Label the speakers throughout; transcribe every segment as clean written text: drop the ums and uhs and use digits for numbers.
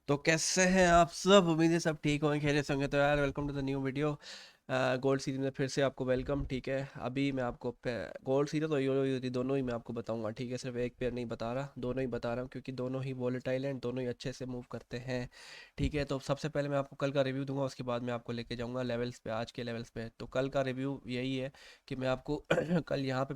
Speaker 1: तो कैसे हैं आप सब? उम्मीद है सब ठीक होंगे, खैरियत से होंगे। तो यार welcome to the new video. Gold series में फिर से आपको वेलकम। ठीक है, अभी मैं आपको गोल्ड सीरीज और यूरो यूएसडी दोनों ही मैं आपको बताऊंगा। ठीक है, सिर्फ एक पेयर नहीं बता रहा, दोनों ही बता रहा हूँ क्योंकि दोनों ही वॉलेटाइल हैं, दोनों ही अच्छे से मूव करते हैं। ठीक है, तो सबसे पहले मैं आपको कल का रिव्यू दूंगा, उसके बाद मैं आपको लेके जाऊंगा लेवल्स पे, आज के लेवल्स पे। तो कल का रिव्यू यही है कि मैं आपको कल यहाँ पे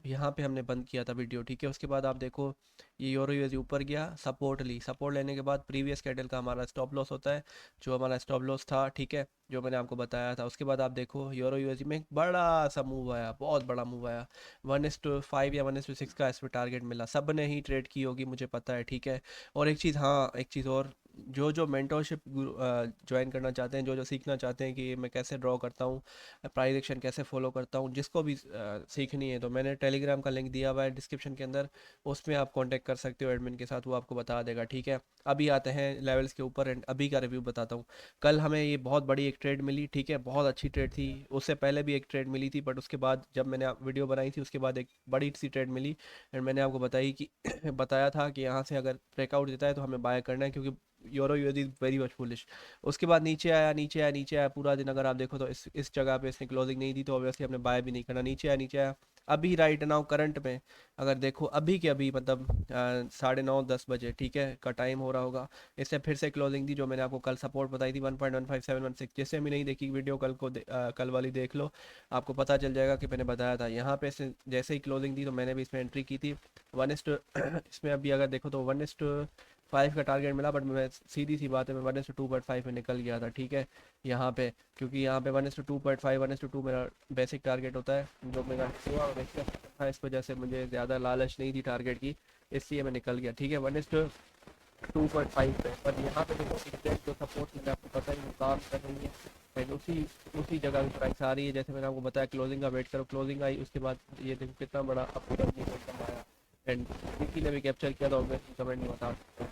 Speaker 1: यहाँ पे हमने बंद किया था वीडियो। ठीक है, उसके बाद आप देखो ये यूरो यूएसडी ऊपर गया, सपोर्ट ली, सपोर्ट लेने के बाद प्रीवियस कैंडल का हमारा स्टॉप लॉस होता है, जो हमारा स्टॉप लॉस था। ठीक है, जो मैंने आपको बताया था। उसके बाद आप देखो यूरो यूएसडी में एक बड़ा सा मूव आया, बहुत बड़ा मूव आया। 1:5 या 1:6 का इसमें टारगेट मिला, सब ने ही ट्रेड की होगी मुझे पता है। ठीक है, और एक चीज़, हाँ एक चीज़ और, जो जो मेंटोरशिप ज्वाइन करना चाहते हैं, जो जो सीखना चाहते हैं कि मैं कैसे ड्रॉ करता हूँ, प्राइस एक्शन कैसे फॉलो करता हूँ, जिसको भी सीखनी है, तो मैंने टेलीग्राम का लिंक दिया हुआ है डिस्क्रिप्शन के अंदर, उसमें आप कांटेक्ट कर सकते हो एडमिन के साथ, वो आपको बता देगा। ठीक है, अभी आते हैं लेवल्स के ऊपर एंड अभी का रिव्यू बताता हूँ। कल हमें ये बहुत बड़ी एक ट्रेड मिली। ठीक है, बहुत अच्छी ट्रेड थी। उससे पहले भी एक ट्रेड मिली थी, बट उसके बाद जब मैंने वीडियो बनाई थी उसके बाद एक बड़ी सी ट्रेड मिली एंड मैंने आपको बताई कि बताया था कि यहाँ से अगर ब्रेकआउट देता है तो हमें बाय करना है, क्योंकि euro USD very much foolish. उसके बाद नीचे आया, नीचे आया, नीचे आया पूरा दिन। अगर आप देखो तो इस जगह पे इसने क्लोजिंग नहीं दी, तो ऑब्वियसली हमने बाय भी नहीं करना। नीचे आया, नीचे आया। अभी राइट नाउ करंट में अगर देखो, अभी के अभी मतलब 9:30-10 बजे, ठीक है, का टाइम हो रहा होगा, इससे फिर से क्लोजिंग दी, जो मैंने आपको कल सपोर्ट बताई थी 1.15716। जैसे भी नहीं देखी वीडियो कल को कल वाली देख लो, आपको पता चल जाएगा कि मैंने बताया था। यहाँ पे से जैसे ही क्लोजिंग दी तो मैंने भी इसमें एंट्री की थी। वन इस इसमें अभी अगर देखो तो 1:5 का टारगेट मिला, बट मैं सीधी सी बात है, मैं 1:2.5 में निकल गया था। ठीक है, यहाँ पे क्योंकि यहाँ पे 1:2.5 1:2 मेरा बेसिक टारगेट होता है, जो मेरा हुआ और था, इस वजह से मुझे ज़्यादा लालच नहीं थी टारगेट की, इसलिए मैं निकल गया। ठीक है, 1:2.5 पे, पर यहाँ पे देखो एग्जैक्ट जो सपोर्ट मैंने आपको पता ही वो काम कर रही है एंड उसी उसी जगह की प्राइस आ रही है। जैसे मैंने आपको बताया क्लोजिंग का वेट करो, क्लोजिंग आई, उसके बाद ये देखो कितना बड़ा अपवर्ड मोमेंटम आया एंड किसी ने भी कैप्चर किया, तो ऑब्वियसली कमेंट नहीं बता सकता।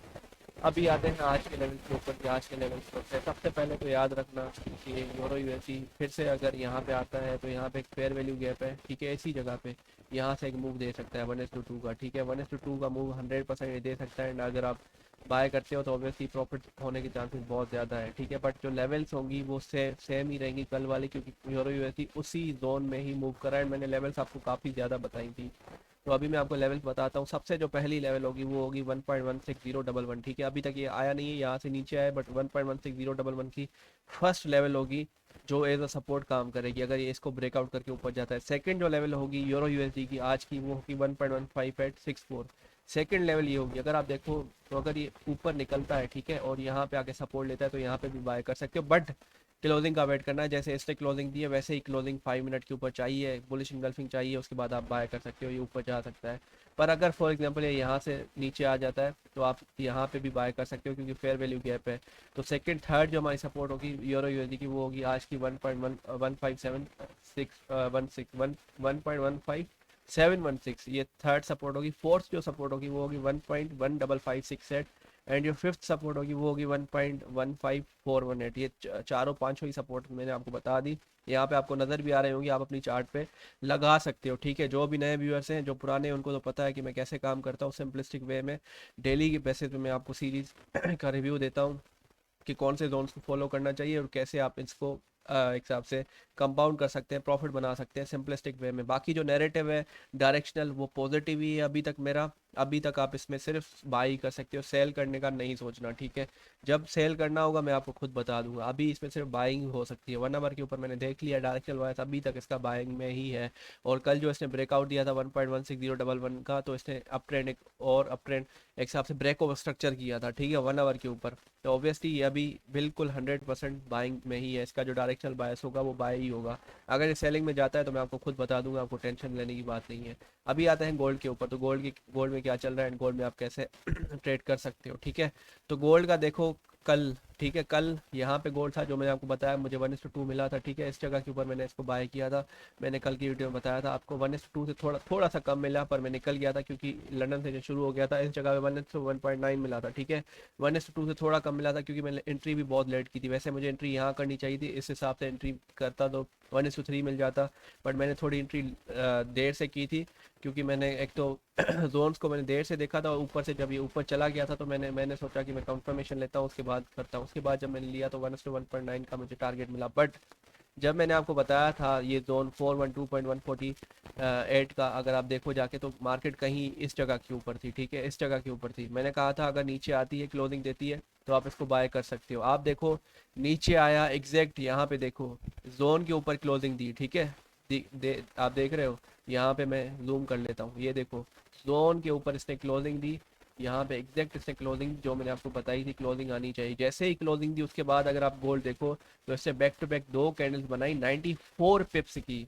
Speaker 1: अभी आते हैं आज के लेवल के ऊपर कि आज के लेवल पे सबसे पहले तो याद रखना कि यूरो यूएसडी फिर से अगर यहाँ पे आता है तो यहाँ पे एक फेयर वैल्यू गैप है। ठीक है, इसी जगह पे यहाँ से एक मूव दे सकता है 1:2 का। ठीक है, 1:2 का मूव 100% दे सकता है एंड अगर आप बाय करते हो तो ऑब्वियसली प्रॉफिट होने के चांसेस बहुत ज़्यादा है। ठीक है, बट जो लेवल्स होंगी वो सेम ही रहेंगी कल वाली, क्योंकि यूरो यूएसडी उसी जोन में ही मूव कर रहा है। मैंने लेवल्स आपको काफ़ी ज़्यादा बताई थी, तो अभी मैं आपको लेवल बताता हूँ। सबसे जो पहली लेवल होगी वो होगी 1.16011। ठीक है, अभी तक ये आया नहीं है, यहाँ से नीचे आया, बट 1.16011 की फर्स्ट लेवल होगी, जो एज अ सपोर्ट काम करेगी अगर ये इसको ब्रेकआउट करके ऊपर जाता है। सेकंड जो लेवल होगी यूरो यूएसडी की आज की, वो होगी 1.15864। सेकंड लेवल ये होगी, अगर आप देखो तो अगर ये ऊपर निकलता है, ठीक है, और यहाँ पे आके सपोर्ट लेता है, तो यहाँ पे भी बाय कर सकते हो, बट क्लोजिंग का वेट करना है। जैसे इसने क्लोजिंग दी है वैसे ही क्लोजिंग 5 मिनट के ऊपर चाहिए, बुलिश इंगल्फिंग चाहिए, उसके बाद आप बाय कर सकते हो, ये ऊपर जा सकता है। पर अगर फॉर एग्जांपल ये यहाँ से नीचे आ जाता है तो आप यहाँ पे भी बाय कर सकते हो, क्योंकि फेयर वैल्यू गैप है। तो सेकंड थर्ड जो हमारी सपोर्ट होगी यूरो यूएसडी की, वो होगी आज की 1.15716, ये थर्ड सपोर्ट होगी। फोर्थ जो सपोर्ट होगी वो होगी 1.1556 एंड जो फिफ्थ सपोर्ट होगी वो होगी 1.15418। ये चारों पांचों ही सपोर्ट मैंने आपको बता दी, यहाँ पे आपको नज़र भी आ रहे होंगे, आप अपनी चार्ट पे लगा सकते हो। ठीक है, जो भी नए व्यूअर्स हैं, जो पुराने हैं, उनको तो पता है कि मैं कैसे काम करता हूँ सिंपलिस्टिक वे में। डेली के बेसिस पे मैं आपको सीरीज का रिव्यू देता हूँ कि कौन से जोन्स को फॉलो करना चाहिए और कैसे आप इसको एक हिसाब से कंपाउंड कर सकते हैं, प्रॉफिट बना सकते हैं सिंपलिस्टिक वे में। बाकी जो नैरेटिव है डायरेक्शनल, वो पॉजिटिव ही है अभी तक मेरा। अभी तक आप इसमें सिर्फ बाई कर सकते हो, सेल करने का नहीं सोचना। ठीक है, जब सेल करना होगा मैं आपको खुद बता दूंगा, अभी इसमें सिर्फ बाइंग हो सकती है। 1 आवर के ऊपर मैंने देख लिया डायरेक्शनल वाइज, अभी तक इसका बाइंग में ही है। और कल जो इसने ब्रेकआउट दिया था 1.16011 का, तो इसने अप ट्रेंड एक और अप ट्रेंड एक हिसाब से ब्रेक ओवर स्ट्रक्चर किया था। ठीक है, 1 आवर के ऊपर, तो ऑब्वियसली ये अभी बिल्कुल 100% बाइंग में ही है। इसका जो डायरेक्शनल बायस होगा वो बाय ही होगा। अगर ये सेलिंग में जाता है तो मैं आपको खुद बता दूंगा, आपको टेंशन लेने की बात नहीं है। अभी आते हैं गोल्ड के ऊपर, तो गोल्ड में क्या चल रहा है एंड गोल्ड में आप कैसे ट्रेड कर सकते हो। ठीक है, तो गोल्ड का देखो कल, ठीक है, कल यहाँ पे गोल्ड था, जो मैंने आपको बताया, मुझे 1:2 मिला था। ठीक है, इस जगह के ऊपर मैंने इसको बाय किया था। मैंने कल की वीडियो में बताया था आपको 1:2 से थोड़ा थोड़ा सा कम मिला, पर मैं निकल गया था क्योंकि लंदन से जो शुरू हो गया था, इस जगह पे 1:1.9 मिला था। ठीक है, 1:2 से थोड़ा कम मिला था क्योंकि मैंने एंट्री भी बहुत लेट की थी। वैसे मुझे एंट्री यहाँ करनी चाहिए थी, इस हिसाब से एंट्री करता तो 1:3 मिल जाता, बट मैंने थोड़ी एंट्री देर से की थी क्योंकि मैंने एक तो जोन्स को मैंने देर से देखा था, और ऊपर से जब ये ऊपर चला गया था तो मैंने सोचा कि मैं कंफर्मेशन लेता हूँ उसके बाद करता हूँ। उसके बाद जब मैंने लिया तो 1:1.9 का मुझे टारगेट मिला। बट जब मैंने आपको बताया था ये जोन 412.148 का, अगर आप देखो जाके तो मार्केट कहीं इस जगह के ऊपर थी, ठीक है, इस जगह के ऊपर थी। मैंने कहा था अगर नीचे आती है, क्लोजिंग देती है, तो आप इसको बाय कर सकते हो। आप देखो नीचे आया एग्जैक्ट यहाँ पे, देखो जोन के ऊपर क्लोजिंग दी, ठीक है। आप देख रहे हो, यहाँ पे मैं जूम कर लेता हूँ, ये देखो जोन के ऊपर इसने क्लोजिंग दी। यहाँ पे एग्जैक्ट इसने क्लोजिंग जो मैंने आपको बताई थी क्लोजिंग आनी चाहिए, जैसे ही क्लोजिंग दी उसके बाद अगर आप गोल्ड देखो तो इससे बैक टू बैक दो कैंडल्स बनाई 94 पिप्स की।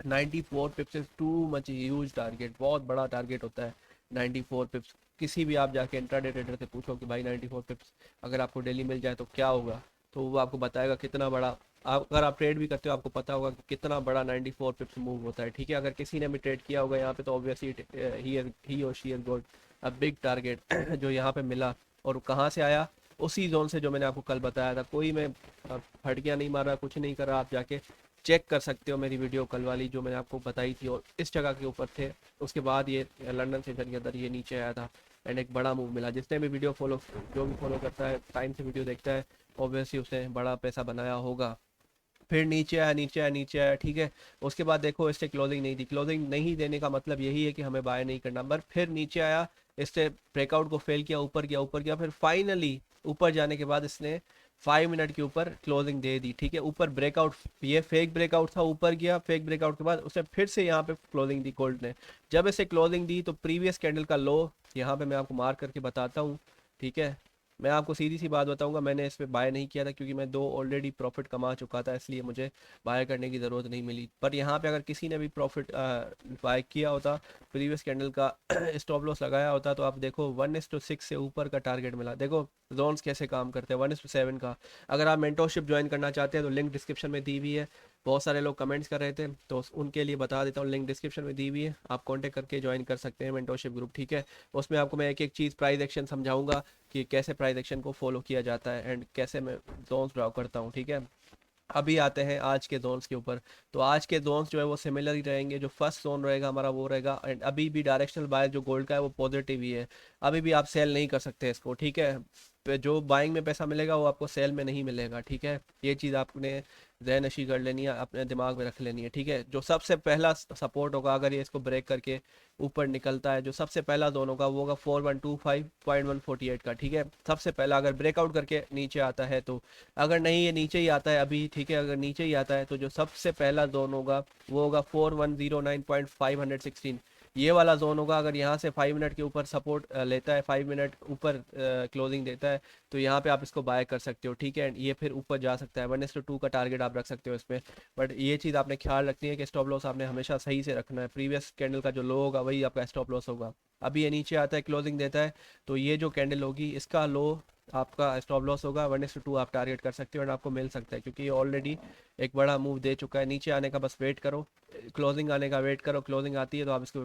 Speaker 1: 94 पिप्स is too much huge target, बहुत बड़ा टारगेट होता है 94 पिप्स। किसी भी आप जाके इंट्राडे ट्रेडर से पूछो कि भाई 94 पिप्स अगर आपको डेली मिल जाए तो क्या होगा, तो वो आपको बताएगा कितना बड़ा। अगर आप ट्रेड भी करते हो आपको पता होगा कि कितना बड़ा 94 पिप्स मूव होता है, ठीक है। अगर किसी ने भी ट्रेड किया होगा यहाँ पे तो ऑब्वियसली ही और she has got a big target जो यहाँ पे मिला। और कहाँ से आया, उसी जोन से जो मैंने आपको कल बताया था। कोई मैं फटकियाँ नहीं मार रहा, कुछ नहीं कर रहा, आप जाके चेक कर सकते हो मेरी वीडियो कल वाली जो मैंने आपको बताई थी, और इस जगह के ऊपर थे। उसके बाद ये लंदन सेशन के अंदर ये नीचे आया था एंड एक बड़ा मूव मिला। जिसने भी वीडियो फॉलो, जो भी फॉलो करता है टाइम से वीडियो देखता है, ऑब्वियसली उसने बड़ा पैसा बनाया होगा। फिर नीचे आया, नीचे आया, नीचे आया, ठीक है। उसके बाद देखो इससे क्लोजिंग नहीं दी। क्लोजिंग नहीं देने का मतलब यही है कि हमें बाय नहीं करना। पर फिर नीचे आया, इससे ब्रेकआउट को फेल किया, ऊपर गया, ऊपर गया, फिर फाइनली ऊपर जाने के बाद इसने 5 मिनट के ऊपर क्लोजिंग दे दी, ठीक है। ऊपर ब्रेकआउट, ये फेक ब्रेकआउट था, ऊपर गया, फेक ब्रेकआउट के बाद उसने फिर से यहाँ पे क्लोजिंग दी गोल्ड ने। जब इसे क्लोजिंग दी तो प्रीवियस कैंडल का लो यहाँ पे मैं आपको मार्क करके बताता हूँ, ठीक है। मैं आपको सीधी सी बात बताऊंगा, मैंने इस पे बाय नहीं किया था क्योंकि मैं दो ऑलरेडी प्रॉफिट कमा चुका था, इसलिए मुझे बाय करने की ज़रूरत नहीं मिली। पर यहाँ पे अगर किसी ने भी प्रॉफिट बाय किया होता, प्रीवियस कैंडल का स्टॉप लॉस लगाया होता, तो आप देखो 1:6 से ऊपर का टारगेट मिला। देखो जोन्स कैसे काम करते हैं, 1:7 का। अगर आप मेंटोरशिप ज्वाइन करना चाहते हैं तो लिंक डिस्क्रिप्शन में दी हुई है। बहुत सारे लोग कमेंट्स कर रहे थे तो उनके लिए बता देता हूँ, लिंक डिस्क्रिप्शन में दी हुई है, आप कॉन्टेक्ट करके ज्वाइन कर सकते हैं मेंटोरशिप ग्रुप, ठीक है। उसमें आपको मैं एक एक चीज़ प्राइस एक्शन समझाऊंगा कि कैसे प्राइस एक्शन को फॉलो किया जाता है एंड कैसे मैं जोन्स ड्रॉ करता हूँ, ठीक है। अभी आते हैं आज के जोन्स के ऊपर। तो आज के जोन्स जो है वो सिमिलर ही रहेंगे। जो फर्स्ट जोन रहेगा हमारा वो रहेगा, एंड अभी भी डायरेक्शनल बाय जो गोल्ड का है वो पॉजिटिव ही है। अभी भी आप सेल नहीं कर सकते इसको, ठीक है। जो बाइंग में पैसा मिलेगा वो आपको सेल में नहीं मिलेगा, ठीक है। ये चीज़ आपने जहन नशी कर लेनी है, अपने दिमाग में रख लेनी है, ठीक है। जो सबसे पहला सपोर्ट होगा अगर ये इसको ब्रेक करके ऊपर निकलता है, जो सबसे पहला जोन होगा वो होगा 4125.148 का, ठीक है। सबसे पहला अगर ब्रेकआउट करके नीचे आता है तो, अगर नहीं ये नीचे ही आता है अभी, ठीक है, अगर नीचे ही आता है तो जो सबसे पहला जोन होगा वो होगा 4109.516। ये वाला जोन होगा। अगर यहाँ से 5 मिनट के ऊपर सपोर्ट लेता है, 5 मिनट ऊपर क्लोजिंग देता है, तो यहाँ पे आप इसको बाय कर सकते हो, ठीक है। एंड ये फिर ऊपर जा सकता है, 1:2 का टारगेट आप रख सकते हो इसमें। बट ये चीज़ आपने ख्याल रखनी है कि स्टॉप लॉस आपने हमेशा सही से रखना है। प्रीवियस कैंडल का जो लो होगा वही आपका स्टॉप लॉस होगा। अभी ये नीचे आता है, क्लोजिंग देता है, तो ये जो कैंडल होगी इसका लो आपका स्टॉप लॉस होगा। 1:2 आप टारगेट कर सकते हो एंड आपको मिल सकता है, क्योंकि ये ऑलरेडी एक बड़ा मूव दे चुका है। नीचे आने का बस वेट करो, क्लोजिंग आने का वेट करो, क्लोजिंग आती है तो आप इसको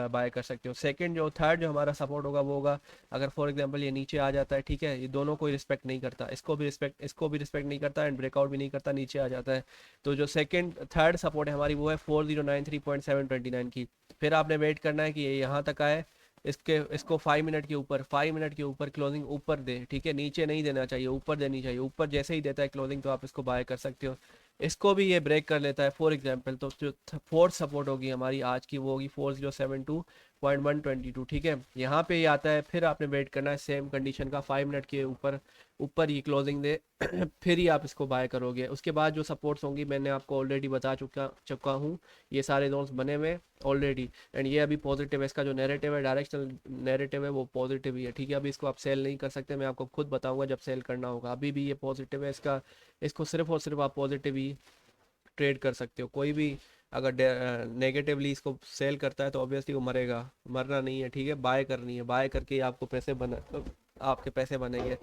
Speaker 1: बाय कर सकते हो। सेकंड जो थर्ड जो हमारा सपोर्ट होगा वो होगा, अगर फॉर एग्जांपल ये नीचे आ जाता है, ठीक है, ये दोनों को रिस्पेक्ट नहीं करता, इसको भी रिस्पेक्ट नहीं करता एंड ब्रेकआउट भी नहीं करता, नीचे आ जाता है, तो जो सेकंड थर्ड सपोर्ट है हमारी वो है 4093.729 की। फिर आपने वेट करना है कि ये यहाँ तक आए, इसको 5 मिनट के ऊपर, 5 मिनट के ऊपर क्लोजिंग ऊपर दे, ठीक है। नीचे नहीं देना चाहिए, ऊपर देनी चाहिए। ऊपर जैसे ही देता है क्लोजिंग तो आप इसको बाय कर सकते हो। इसको भी ये ब्रेक कर लेता है फॉर एग्जांपल, तो जो फोर्थ सपोर्ट होगी हमारी आज की वो होगी 4072.122, ठीक है। यहाँ पे ये आता है, फिर आपने वेट करना है सेम कंडीशन का, 5 मिनट के ऊपर ऊपर ये क्लोजिंग दे फिर ही आप इसको बाय करोगे। उसके बाद जो सपोर्ट्स होंगी मैंने आपको ऑलरेडी बता चुका चुका हूँ, ये सारे जोन्स बने हुए ऑलरेडी। एंड ये अभी पॉजिटिव है, इसका जो नैरेटिव है, डायरेक्शनल नैरेटिव है, वो पॉजिटिव ही है, ठीक है। अभी इसको आप सेल नहीं कर सकते, मैं आपको खुद बताऊंगा जब सेल करना होगा। अभी भी ये पॉजिटिव है, इसका इसको सिर्फ और सिर्फ आप पॉजिटिव ही ट्रेड कर सकते हो। कोई भी अगर नेगेटिवली इसको सेल करता है तो ऑब्वियसली वो मरेगा, मरना नहीं है, ठीक है। बाय करनी है, बाय करके ही आपको पैसे बना, आपके पैसे बनेंगे।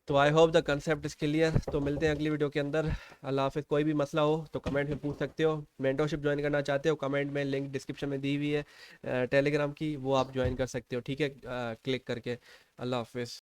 Speaker 1: तो I hope the concept is clear. तो मिलते हैं अगली वीडियो के अंदर। अल्लाह हाफिज़। कोई भी मसला हो तो कमेंट में पूछ सकते हो। मेंटरशिप ज्वाइन करना चाहते हो, कमेंट में लिंक डिस्क्रिप्शन में दी हुई है टेलीग्राम की, वो आप ज्वाइन कर सकते हो, ठीक है, क्लिक करके। अल्लाह हाफिज़।